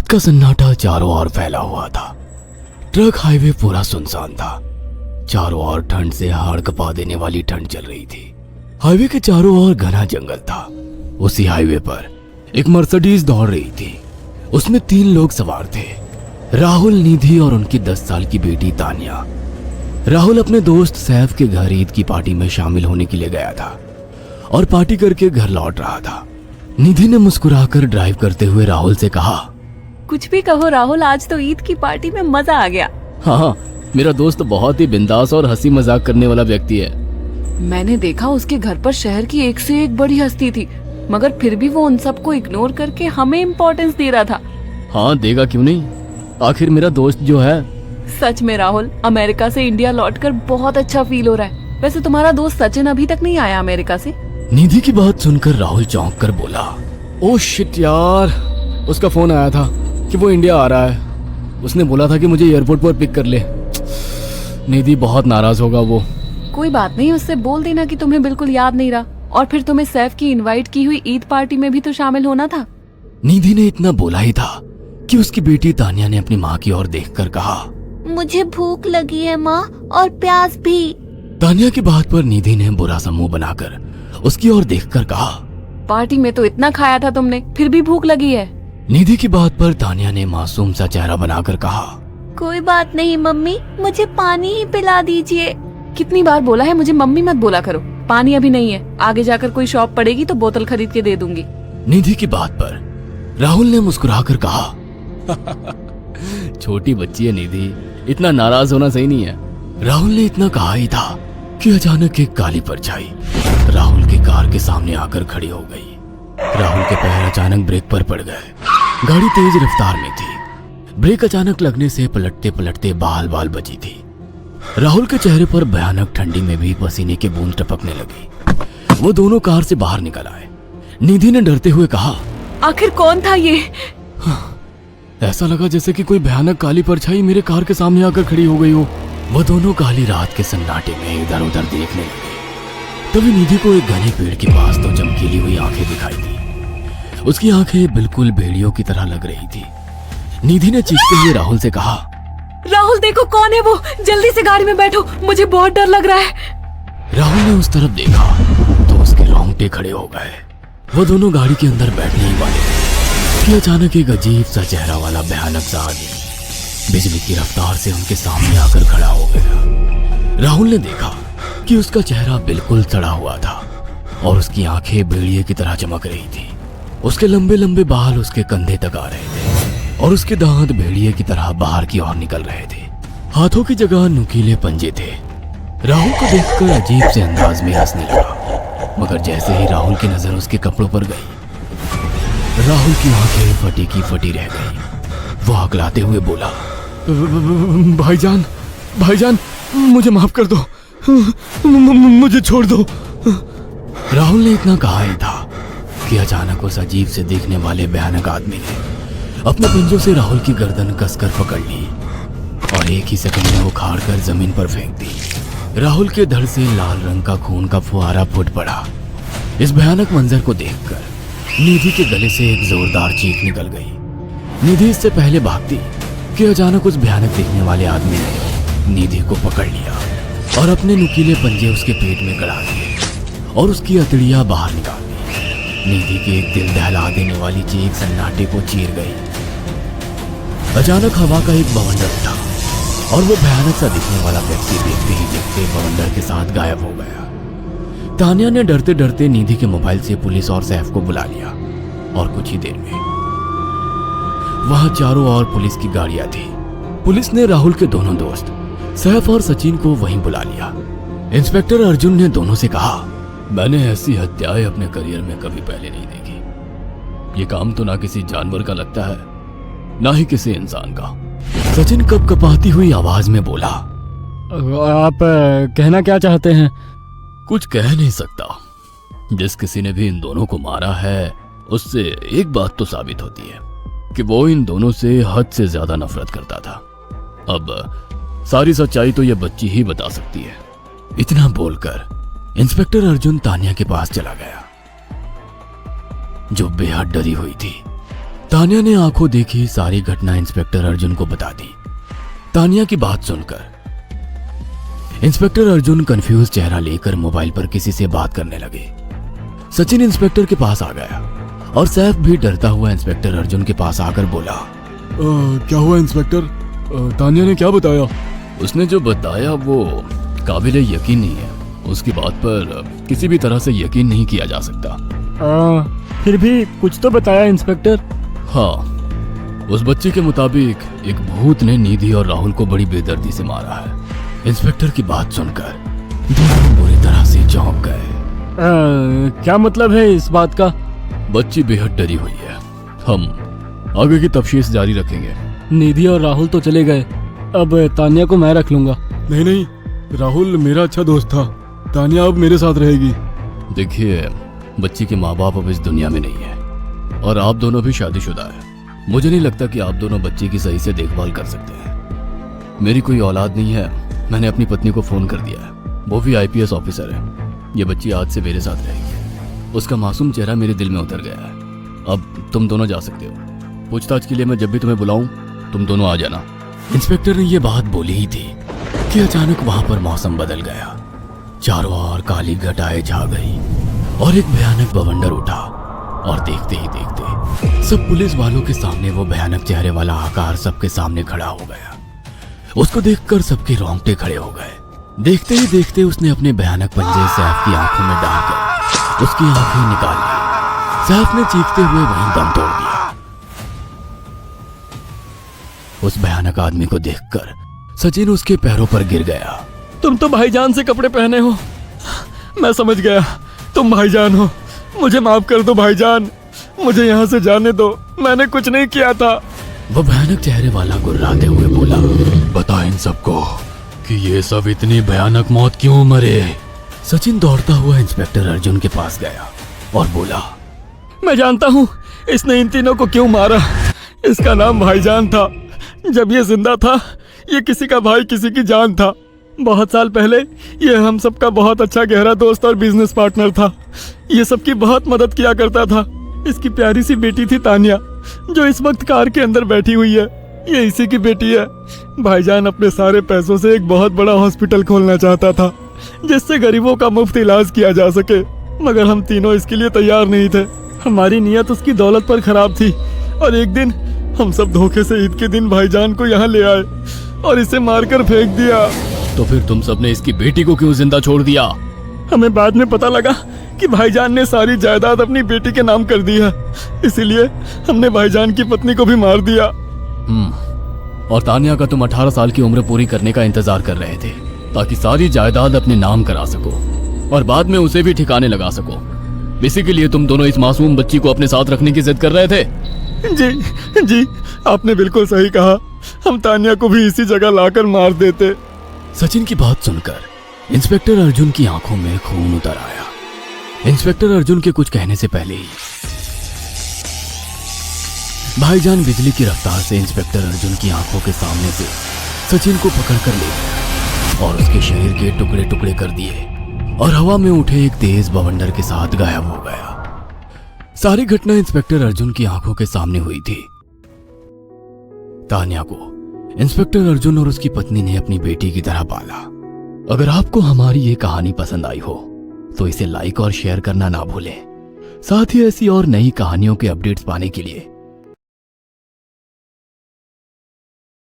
रात का सन्नाटा चारों ओर फैला हुआ था। ट्रक हाईवे पूरा सुनसान था। चारों ओर ठंड से हाड़ कपा देने वाली ठंड चल रही थी। हाईवे के चारों ओर घना जंगल था। उसी हाईवे पर एक मर्सिडीज दौड़ रही थी। उसमें 3 लोग सवार थे, राहुल, निधि और उनकी 10 साल की बेटी तानिया। राहुल अपने दोस्त सैफ के घर ईद की पार्टी में शामिल होने के लिए गया था और पार्टी करके घर लौट रहा था। निधि ने मुस्कुराकर ड्राइव करते हुए राहुल से कहा, कुछ भी कहो राहुल, आज तो ईद की पार्टी में मजा आ गया। हाँ, मेरा दोस्त बहुत ही बिंदास और हंसी मजाक करने वाला व्यक्ति है। मैंने देखा उसके घर पर शहर की एक से एक बड़ी हस्ती थी, मगर फिर भी वो उन सबको इग्नोर करके हमें इम्पोर्टेंस दे रहा था। हाँ, देगा क्यों नहीं, आखिर मेरा दोस्त जो है। सच में राहुल, अमेरिका से इंडिया लौटकर बहुत अच्छा फील हो रहा है। वैसे तुम्हारा दोस्त सचिन अभी तक नहीं आया अमेरिका से? निधि की बात सुनकर राहुल चौंक कर बोला, ओह शिट यार, उसका फोन आया था कि वो इंडिया आ रहा है। उसने बोला था कि मुझे एयरपोर्ट पर पिक कर ले। निधि बहुत नाराज होगा वो। कोई बात नहीं, उससे बोल देना कि तुम्हें बिल्कुल याद नहीं रहा और फिर तुम्हें सैफ की इनवाइट की हुई ईद पार्टी में भी तो शामिल होना था। निधि ने इतना बोला ही था कि उसकी बेटी तानिया ने अपनी माँ की ओर देखकर कहा, मुझे भूख लगी है माँ, और प्यास भी। तानिया की बात पर निधि ने बुरा सा मुंह बनाकर उसकी ओर देखकर कहा, पार्टी में तो इतना खाया था तुमने, फिर भी भूख लगी है। निधि की बात पर तानिया ने मासूम सा चेहरा बनाकर कहा, कोई बात नहीं मम्मी, मुझे पानी ही पिला दीजिए। कितनी बार बोला है मुझे मम्मी मत बोला करो। पानी अभी नहीं है, आगे जाकर कोई शॉप पड़ेगी तो बोतल खरीद के दे दूंगी। निधि की बात पर राहुल ने मुस्कुराकर कहा, छोटी बच्ची है निधि, इतना नाराज होना सही नहीं है। राहुल ने इतना कहा ही था कि अचानक एक काली परछाई राहुल की कार के सामने आकर खड़ी हो गई। राहुल के पैर अचानक ब्रेक पर पड़ गए। गाड़ी तेज रफ्तार में थी। ब्रेक अचानक लगने से पलटते पलटते बाल बाल बची थी। राहुल के चेहरे पर भयानक ठंडी में भी पसीने की बूंद टपकने लगी। वो दोनों कार से बाहर निकल आए। निधि ने डरते हुए कहा, आखिर कौन था ये? ऐसा लगा जैसे कि कोई भयानक काली परछाई मेरे कार के सामने आकर खड़ी हो गई हो। वो दोनों काली रात के सन्नाटे में इधर उधर देखने लगे। तभी निधि को एक घने पेड़ के पास 2 चमकीली हुई आंखें दिखाई दी। उसकी आंखें बिल्कुल भेड़ियों की तरह लग रही थी। निधि ने चीखते हुए राहुल से कहा, राहुल देखो कौन है वो, जल्दी से गाड़ी में बैठो, मुझे बहुत डर लग रहा है। राहुल ने उस तरफ देखा तो उसके रोंगटे खड़े हो गए। वो दोनों गाड़ी के अंदर बैठने ही वाले थे कि अचानक एक अजीब सा चेहरा वाला भयानक सा आदमी बिजली की रफ्तार से उनके सामने आकर खड़ा हो गया। राहुल ने देखा कि उसका चेहरा बिल्कुल सड़ा हुआ था और उसकी आंखें भेड़िए की तरह चमक रही थी। उसके लंबे लंबे बाल उसके कंधे तक आ रहे थे और उसके दांत भेड़िए की तरह बाहर की ओर निकल रहे थे। हाथों की जगह नुकीले पंजे थे। राहुल को देखकर अजीब से अंदाज में हंसने लगा, मगर जैसे ही राहुल की नजर उसके कपड़ों पर गई, राहुल की आंखें फटी की फटी रह गई। वो हकलाते हुए बोला, भाईजान, भाईजान, मुझे माफ कर दो, मुझे छोड़ दो। राहुल ने इतना कहा ही था कि अचानक उस अजीब से दिखने वाले भयानक आदमी ने अपने पंजों से राहुल की गर्दन कसकर पकड़ ली और एक ही सेकंड में उखाड़ कर जमीन पर फेंक दी। राहुल के धड़ से लाल रंग का खून का फुहारा फूट पड़ा। इस भयानक मंजर को देखकर निधि के गले से एक जोरदार चीख निकल गई। निधि इससे पहले भागती कि अचानक उस भयानक दिखने वाले आदमी ने निधि को पकड़ लिया और अपने नुकीले पंजे उसके पेट में गड़ा दिए और उसकी अतड़ियां बाहर निकाल दी। निधि की एक दिल दहला देने वाली चीख सन्नाटे को चीर गई। अचानक हवा का एक बवंडर उठा और वो भयानक सा दिखने वाला व्यक्ति देखते ही देखते बवंडर के साथ गायब हो गया। तानिया ने डरते डरते निधि के मोबाइल से पुलिस और सैफ को बुला लिया और कुछ ही देर में वहां चारों ओर पुलिस की गाड़ियां थी। पुलिस ने राहुल के दोनों दोस्त सैफ और सचिन को वहीं बुला लिया। इंस्पेक्टर अर्जुन ने दोनों से कहा, मैंने ऐसी हत्याएं अपने करियर में कभी पहले नहीं देखी। ये काम तो ना किसी जानवर का लगता है, ना ही किसी इंसान का। सचिन कपकपाती हुई आवाज में बोला, आप कहना क्या चाहते हैं? कुछ कह नहीं सकता। जिस किसी ने भी इन दोनों को मारा है उससे एक बात तो साबित होती है कि वो इन दोनों से हद से ज्यादा नफरत करता था। अब सारी सच्चाई तो ये बच्ची ही बता सकती है। इतना बोलकर इंस्पेक्टर अर्जुन तानिया के पास चला गया, जो बेहद डरी हुई थी। तानिया ने आंखों देखी सारी घटना इंस्पेक्टर अर्जुन को बता दी। तानिया की बात सुनकर इंस्पेक्टर अर्जुन कंफ्यूज चेहरा लेकर मोबाइल पर किसी से बात करने लगे। सचिन इंस्पेक्टर के पास आ गया और सैफ भी डरता हुआ इंस्पेक्टर अर्जुन के पास आकर बोला, क्या हुआ इंस्पेक्टर? तानिया ने क्या बताया? उसने जो बताया वो काबिल यकीन नहीं है। उसकी बात पर किसी भी तरह से यकीन नहीं किया जा सकता। फिर भी कुछ तो बताया इंस्पेक्टर। हाँ, उस बच्चे के मुताबिक एक भूत ने निधि और राहुल को बड़ी बेदर्दी से मारा है। इंस्पेक्टर की बात सुनकर दोनों बुरी तरह से चौंक गए। क्या मतलब है इस बात का? बच्ची बेहद डरी हुई है। हम आगे की तफ्तीश जारी रखेंगे। निधि और राहुल तो चले गए, अब तानिया को मैं रख लूंगा। नहीं नहीं, राहुल मेरा अच्छा दोस्त था। तानिया अब मेरे साथ रहेगी। देखिए, बच्ची के माँ बाप अब इस दुनिया में नहीं है और आप दोनों भी शादीशुदा है। मुझे नहीं लगता कि आप दोनों बच्ची की सही से देखभाल कर सकते हैं। मेरी कोई औलाद नहीं है। मैंने अपनी पत्नी को फोन कर दिया है, वो भी IPS ऑफिसर है। ये बच्ची आज से मेरे साथ रहेगी। उसका मासूम चेहरा मेरे दिल में उतर गया है। अब तुम दोनों जा सकते हो। पूछताछ के लिए मैं जब भी तुम्हें बुलाऊं तुम दोनों आ जाना। इंस्पेक्टर ने ये बात बोली ही थी कि अचानक वहां पर मौसम बदल गया। चारों ओर काली घटाएं छा गई और एक भयानक बवंडर उठा और देखते ही देखते सब पुलिस वालों के सामने वो भयानक चेहरे वाला आकार सबके सामने खड़ा हो गया। उसको देखकर सबके रोंगटे खड़े हो गए। देखते ही देखते उसने अपने भयानक पंजे सैफ की आंखों में डालकर उसकी आंखें निकाल ली। सैफ ने चीखते हुए वहीं दम तोड़ दिया। उस भयानक आदमी को देखकर सचिन उसके पैरों पर गिर गया। तुम तो भाईजान से कपड़े पहने हो। मैं समझ गया, तुम भाईजान हो। मुझे माफ कर दो भाईजान, मुझे यहाँ से जाने दो। मैंने कुछ नहीं किया था। वो भयानक चेहरे वाला गुर्राते हुए बोला, बता इन सबको कि ये सब इतनी भयानक मौत क्यों मरे। सचिन दौड़ता हुआ इंस्पेक्टर अर्जुन के पास गया और बोला, मैं जानता हूँ इसने इन तीनों को क्यों मारा। इसका नाम भाईजान था। जब ये जिंदा था ये किसी का भाई किसी की जान था। बहुत साल पहले ये हम सबका बहुत अच्छा गहरा दोस्त और बिजनेस पार्टनर था। ये सबकी बहुत मदद किया करता था। इसकी प्यारी सी बेटी थी तानिया, जो इस वक्त कार के अंदर बैठी हुई है। ये इसी की बेटी है। भाईजान अपने सारे पैसों से एक बहुत बड़ा हॉस्पिटल खोलना चाहता था जिससे गरीबों का मुफ्त इलाज किया जा सके, मगर हम तीनों इसके लिए तैयार नहीं थे। हमारी नीयत उसकी दौलत पर खराब थी और एक दिन हम सब धोखे से ईद के दिन भाईजान को यहाँ ले आए और इसे मारकर फेंक दिया। तो फिर तुम सबने इसकी बेटी को क्यों जिंदा छोड़ दिया? हमें बाद में पता लगा कि भाईजान ने सारी जायदाद अपनी बेटी के नाम कर दी है, इसीलिए हमने भाईजान की पत्नी को भी मार दिया। और तानिया का तुम 18 साल की उम्र पूरी करने का इंतजार कर रहे थे ताकि सारी जायदाद अपने नाम करा सको और बाद में उसे भी ठिकाने लगा सको। इसी के लिए तुम दोनों इस मासूम बच्ची को अपने साथ रखने की जिद कर रहे थे। जी, आपने बिल्कुल सही कहा। हम तानिया को भी इसी जगह लाकर मार देते। सचिन की बात सुनकर इंस्पेक्टर अर्जुन की आंखों में खून उतर आया। इंस्पेक्टर अर्जुन के कुछ कहने से पहले ही भाईजान बिजली की रफ्तार से इंस्पेक्टर अर्जुन की आंखों के सामने से सचिन को पकड़कर ले गया और उसके शरीर के टुकड़े टुकड़े कर दिए और हवा में उठे एक तेज बवंडर के साथ गायब हो गया। सारी घटना इंस्पेक्टर अर्जुन की आंखों के सामने हुई थी। तानिया को इंस्पेक्टर अर्जुन और उसकी पत्नी ने अपनी बेटी की तरह पाला। अगर आपको हमारी ये कहानी पसंद आई हो तो इसे लाइक और शेयर करना ना भूलें। साथ ही ऐसी और नई कहानियों के अपडेट्स पाने के लिए